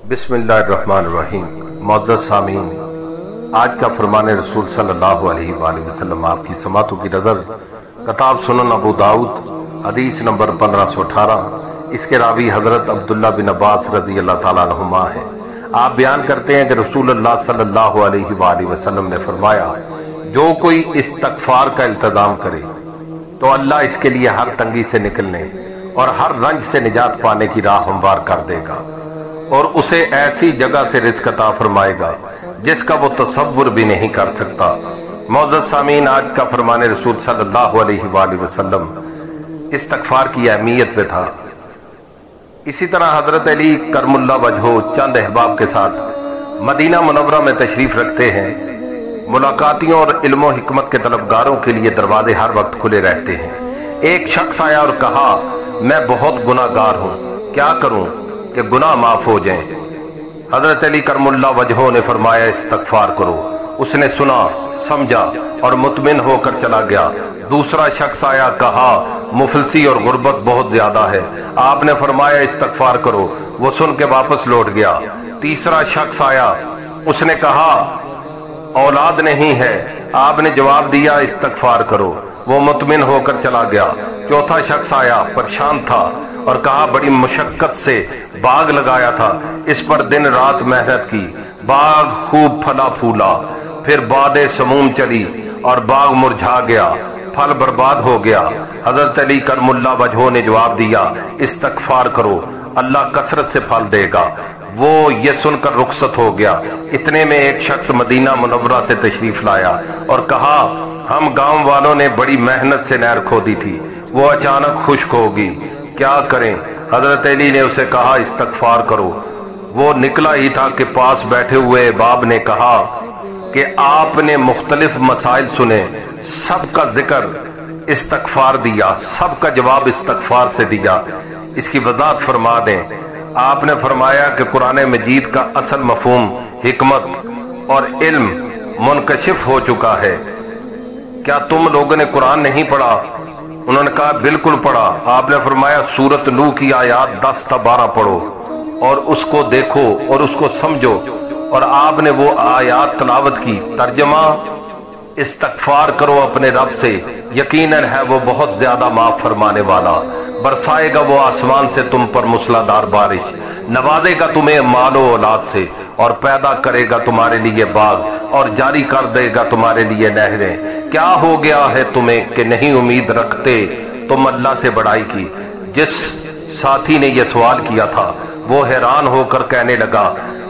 بسم اللہ الرحمن الرحیم۔ معزز سامعین، آج کا فرمان رسول صلی اللہ علیہ وآلہ وسلم آپ کی سماعتوں کی نظر کتاب سنن ابو داؤد حدیث نمبر 1518، اس کے راوی حضرت عبداللہ بن عباس رضی اللہ تعالیٰ عنہما ہیں۔ آپ بیان کرتے ہیں کہ رسول اللہ صلی اللہ علیہ وآلہ وسلم نے فرمایا، جو کوئی استغفار کا التزام کرے تو اللہ اس کے لیے ہر تنگی سے نکلنے اور ہر رنج سے نجات پانے کی راہ ہموار کر دے گا، اور اسے ایسی جگہ سے رزق عطا فرمائے گا جس کا وہ تصور بھی نہیں کر سکتا۔ معزز سامعین، آج کا فرمان رسول صلی اللہ علیہ وآلہ وسلم استغفار کی اہمیت پہ تھا۔ اسی طرح حضرت علی کرم اللہ وجہہ چند احباب کے ساتھ مدینہ منورہ میں تشریف رکھتے ہیں۔ ملاقاتیوں اور علم و حکمت کے طلبگاروں کے لیے دروازے ہر وقت کھلے رہتے ہیں۔ ایک شخص آیا اور کہا، میں بہت گناہ گار ہوں، کیا کروں کہ گناہ معاف ہو جائیں؟ حضرت علی کرم اللہ وجہہ نے فرمایا، استغفار کرو۔ اس نے سنا، سمجھا اور مطمئن ہو کر چلا گیا۔ دوسرا شخص آیا، کہا مفلسی اور غربت بہت زیادہ ہے۔ آپ نے فرمایا، استغفار کرو۔ وہ سن کے واپس لوٹ گیا۔ تیسرا شخص آیا، اس نے کہا اولاد نہیں ہے۔ آپ نے جواب دیا، استغفار کرو۔ وہ مطمئن ہو کر چلا گیا۔ چوتھا شخص آیا، پریشان تھا اور کہا بڑی مشقت سے باغ لگایا تھا، اس پر دن رات محنت کی، باغ خوب پھلا پھولا، پھر باد سموم چلی اور باغ مرجھا گیا، پھل برباد ہو گیا۔ حضرت علی کرم اللہ وجہہ نے جواب دیا، استغفار کرو، اللہ کثرت سے پھل دے گا۔ وہ یہ سن کر رخصت ہو گیا۔ اتنے میں ایک شخص مدینہ منورہ سے تشریف لایا اور کہا، ہم گاؤں والوں نے بڑی محنت سے نہر کھودی تھی، وہ اچانک خشک ہوگی، کیا کریں؟ حضرت علی نے اسے کہا، استغفار کرو۔ وہ نکلا ہی تھا کہ پاس بیٹھے ہوئے احباب نے کہا کہ آپ نے مختلف مسائل سنے، سب کا ذکر استغفار دیا، سب کا جواب استغفار سے دیا، اس کی وضاحت فرما دیں۔ آپ نے فرمایا کہ قرآن مجید کا اصل مفہوم حکمت اور علم منکشف ہو چکا ہے۔ کیا تم لوگوں نے قرآن نہیں پڑھا؟ انہوں نے کہا بالکل پڑھا۔ آپ نے فرمایا، سورۃ نوح کی آیات 10 تا 12 پڑھو اور اس کو دیکھو اور اس کو سمجھو، اور آپ نے وہ آیات تلاوت کی۔ ترجمہ، استغفار کرو اپنے رب سے، یقیناً ہے وہ بہت زیادہ معاف فرمانے والا، برسائے گا وہ آسمان سے تم پر موسلادھار بارش، نوازے گا تمہیں مال و اولاد سے، اور پیدا کرے گا تمہارے لیے باغ، اور جاری کر دے گا تمہارے لیے نہریں۔ کیا ہو گیا ہے تمہیں کہ نہیں امید رکھتے تم اللہ سے بڑائی کی؟ جس ساتھی نے یہ سوال کیا تھا وہ حیران ہو کر کہنے لگا،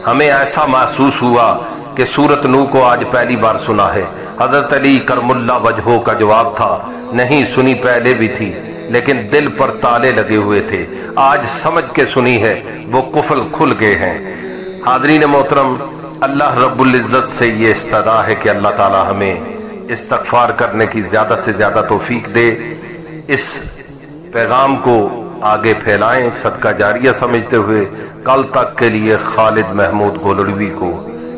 ہمیں ایسا محسوس ہوا کہ سورۃ نوح کو آج پہلی بار سنا ہے۔ حضرت علی کرم اللہ وجہہ کا جواب تھا، نہیں سنی پہلے بھی تھی، لیکن دل پر تالے لگے ہوئے تھے، آج سمجھ کے سنی ہے، وہ قفل کھل گئے ہیں۔ حاضرین محترم، اللہ رب العزت سے یہ استدعا ہے کہ اللہ تعالی ہمیں استغفار کرنے کی زیادہ سے زیادہ توفیق دے۔ اس پیغام کو آگے پھیلائیں، صدقہ جاریہ سمجھتے ہوئے کل تک کے لیے خالد محمود گولڑوی کو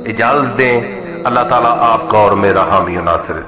اجازت دیں۔ اللہ تعالیٰ آپ کا اور میرا حامی و ناصر ہے۔